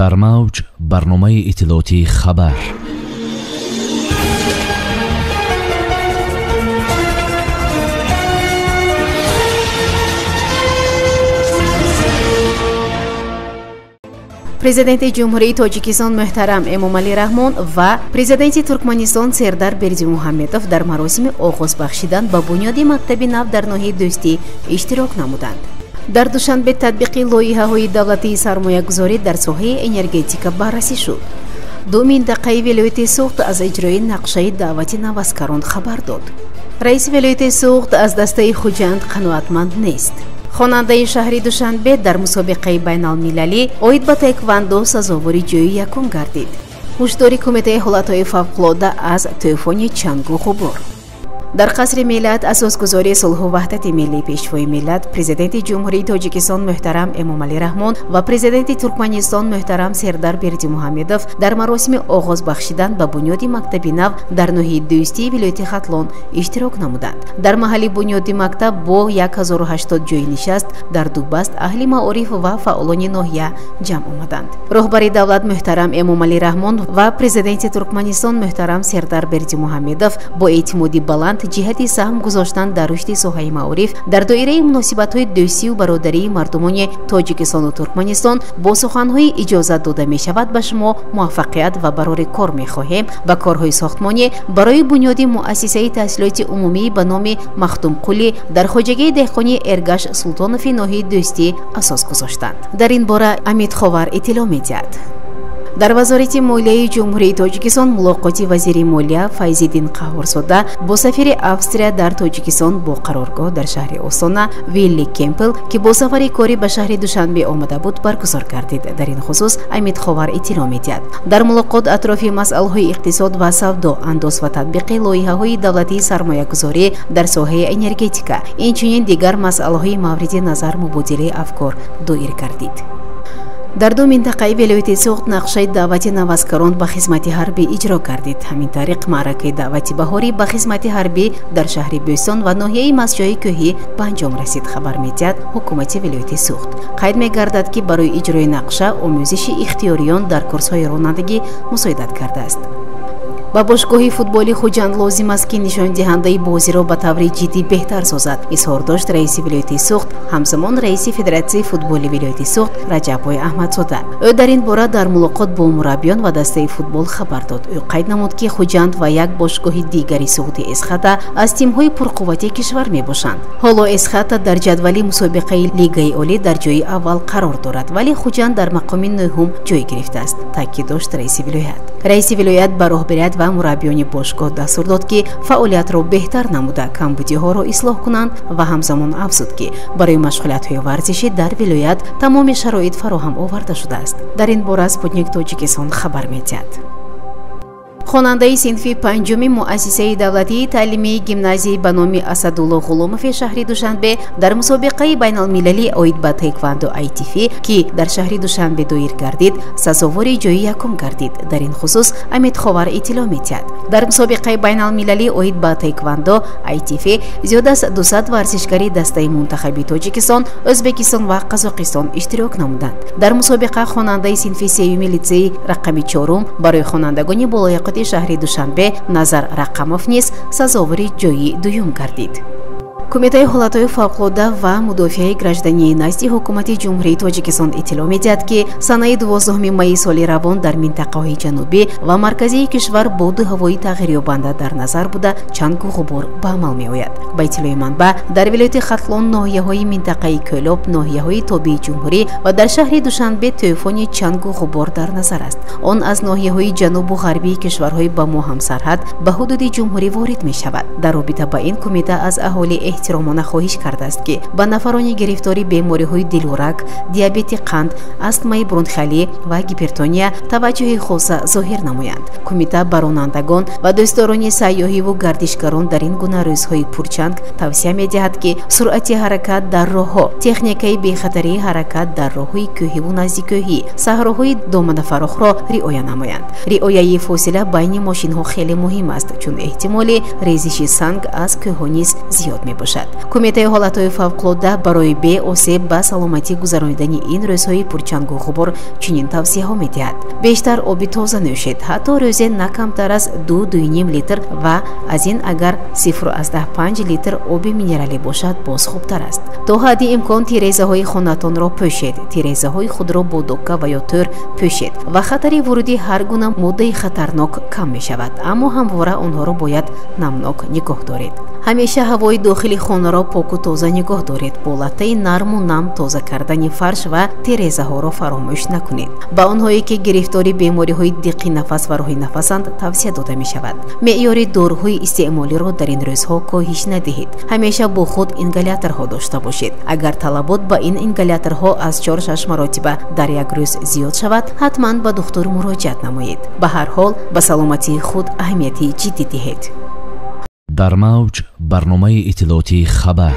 در موج برنامه اطلاعاتی خبر. президенти ҷумҳурии тоҷикистон муҳтарам эмомалӣ раҳмон ва президенти туркманистон Сердар Бердимуҳаммедов дар маросими оғоз бахшидан ба бунёди мактаби нав дар ноҳияи дӯстӣ иштирок намуданд. дар душанбе татбиқи лоиҳаҳои давлатии сармоягузорӣ дар соҳаи энергетика баррасӣ шуд. ду минтақаи вилояти суғд аз иҷрои нақшаи даъвати навазкарон хабар дод. раиси вилояти суғд аз дастаи хуҷанд қаноатманд нест. хонандаи шаҳри Душанбе дар мусобиқаи байналмилалӣ оид ба таеквондо сазовори ҷойи якум гардид. ҳушдори кумитаи ҳолатҳои фавқулодда аз тӯфони чангу ғубор. дар қасри миллат асосгузори сулҳу ваҳдати миллии пешвои миллат президенти ҷумҳурии тоҷикистон муҳтарам Эмомалӣ Раҳмон ва президенти Туркманистон муҳтарам Сердар Бердимуҳаммедов дар маросими оғоз бахшидан ба бунёди мактаби нав дар ноҳияи дӯстии вилояти Хатлон иштирок намуданд. дар маҳалли бунёди мактаб бо 1080 ҷойи нишаст дар дубаст аҳли маориф ва фаъолони ноҳия ҷамъ омаданд. роҳбари давлат муҳтарам Эмомалӣ Раҳмон ва президенти Туркманистон муҳтарам Сердар Бердимуҳаммедов бо эътимоди баланд ҷиҳати саҳм гузоштан дар рушди соҳаи маориф дар доираи муносибатҳои дӯстию бародарии мардумони Тоҷикистону Туркманистон бо суханҳои иҷозат дода мешавад ба шумо муваффақият ва барори кор мехоҳем ба корҳои сохтмонӣ барои бунёди муассисаи таҳсилоти умумӣ ба номи Махтумқулӣ дар хоҷагии деҳқонии Эргаш Султонови ноҳияи дӯстӣ асос гузоштанд. дар ин бора Амид Ховар иттилоъ медиҳад. дар вазорати молияи ҷумҳурии тоҷикистон мулоқоти вазири молия Файзиддин Қаҳворзода бо сафири Австрия дар Тоҷикистон бо қароргоҳ дар шаҳри Остона Вилли Кемпел ки бо сафари корӣ ба шаҳри Душанбе омада буд баргузор гардид. дар ин хусус Амид Ховар иттилоъ медиҳад. дар мулоқот атрофи масъалаҳои иқтисод ва савдо, андоз ва татбиқи лоиҳаҳои давлатии сармоягузорӣ дар соҳаи энергетика, инчунин дигар масъалаҳои мавриди назар мубодилаи афкор доир гардид. дар ду минтақаи вилояти суғд нақшаи даъвати навазкарон ба хизмати ҳарбӣ иҷро гардид. ҳамин тариқ маъракаи даъвати баҳорӣ ба хизмати ҳарбӣ дар шаҳри Бӯстон ва ноҳияи Масҷои кӯҳӣ ба анҷом расид, хабар медиҳад ҳукумати вилояти суғд. қайд мегардад ки барои иҷрои нақша омӯзиши ихтиёриён дар курсҳои ронандагӣ мусоидат кардааст. ба бошгоҳи футболи Хуҷанд лозим аст ки нишондиҳандаи бозиро ба таври ҷиддӣ беҳтар созад, изҳор дошт раиси вилояти суғд ҳамзамон раиси федератсияи футболи вилояти суғд Раҷаббой Аҳмадзода. ӯ дар ин бора дар мулоқот бо мураббиён ва дастаи футбол хабар дод. ӯ қайд намуд ки Хуҷанд ва як бошгоҳи дигари суғди Эсхата аз тимҳои пурқуввати кишвар мебошанд. ҳоло Эсхата дар ҷадвали мусобиқаи Лигаи олӣ дар ҷойи аввал қарор дорад, вале Хуҷанд дар мақоми нӯҳум ҷой гирифтааст, таъкид дошт раиси вилоят. раиси вилоят ба роҳбарият ва мураббиёни бошгоҳ дастур дод ки фаъолиятро беҳтар намуда камбудиҳоро ислоҳ кунанд ва ҳамзамон афзуд ки барои машғулиятҳои варзишӣ дар вилоят тамоми шароит фароҳам оварда шудааст. дар ин бора Спутник Тоҷикистон хабар медиҳад. хонандаи синфи панҷуми муассисаи давлатии таълимии гимназияи ба номи Асадулло Ғулумови шаҳри Душанбе дар мусобиқаи байналмилалӣ оид ба таеквондо ITF ки дар шаҳри Душанбе доир гардид, сазовори ҷойи якум гардид. дар ин хусус Амид Ховар иттилоъ медиҳад. дар мусобиқаи байналмилалӣ оид ба таеквондо ITF зиёд аз 200 варзишгари дастаи мунтахаби Тоҷикистон, Ӯзбекистон ва Қазоқистон иштирок намуданд. дар мусобиқа хонандаи синфи сеюми лицеи рақами 4 барои хонандагони болояқати шаҳри Душанбе Назар Рақамов низ сазовори ҷойи дуюм гардид. кумитаи ҳолатҳои фавқулодда ва мудофиаи граждании назди ҳукумати ҷумҳурии Тоҷикистон иттилоъ медиҳад ки санаи 12 майи соли равон дар минтақаҳои ҷанубӣ ва марказии кишвар боду ҳавои тағйирёбанда дар назар буда чангу ғубор ба амал меояд. ба иттилои манба дар вилояти Хатлон ноҳияҳои минтақаи Кӯлоб, ноҳияҳои Тобии ҷумҳурӣ ва дар шаҳри Душанбе тӯфони чангу ғубор дар назар аст. он аз ноҳияҳои ҷанубу ғарбии кишварҳои ба мо ҳамсарҳад ба ҳудуди ҷумҳурӣ ворид мешавад. дар робита ба ин кумита аз аҳоли эҳтиромона хоҳиш кардааст ки ба нафарони гирифтори бемориҳои дилурак, диабети қанд, астмаи бронхиалӣ ва гипертония таваҷҷӯҳи хоса зоҳир намоянд. кумита ба ронандагон ва дӯстдорони сайёҳиву гардишгарон дар ин гуна рӯзҳои пурчанг тавсия медиҳад ки суръати ҳаракат дар роҳҳо, техникаи бехатарии ҳаракат дар роҳҳои кӯҳиву наздикӯҳӣ, саҳроҳои доманафарохро риоя намоянд. риояи фосила байни мошинҳо хеле муҳим аст, чун эҳтимоли резиши санг аз кӯҳҳо низ зиёд мебошад. бошад. Кумитаи ҳолатҳои фавқулодда барои беосеб ба саломатӣ гузаронидани ин рӯзҳои пурчангу ғубор чунин тавсияҳо медиҳад: бештар оби тоза нӯшед, ҳатто рӯзе на камтар аз 2-2.5 литр ва аз ин агар 0.5 литр оби минералӣ бошад боз хубтар аст. То ҳадди имкон тирезаҳои хонатонро пӯшед, тирезаҳои худро бо докка ва ё тӯр пӯшед ва хатари вуруди ҳар гуна моддаи хатарнок кам мешавад, аммо ҳамвора онҳоро бояд намнок нигоҳ доред. ҳамеша ҳавои дохили хонаро поку тоза нигоҳ доред. Бо латтаи нарму нам тоза кардани фарш ва тирезаҳоро фаромӯш накунед. ба онҳое ки гирифтори бемориҳои диққи нафас ва роҳи нафасанд тавсия дода мешавад: меъёри доруҳои истеъмолиро дар ин рӯзҳо коҳиш надиҳед. ҳамеша бо худ ингаляторҳо дошта бошед. агар талабот ба ин ингаляторҳо аз 4-6 маротиба дар як рӯз зиёд шавад, ҳатман ба духтур муроҷиат намоед. ба ҳар ҳол ба саломатии худ аҳамияти ҷиддӣ диҳед. дар мавҷ барномаи иттилоотии хабар.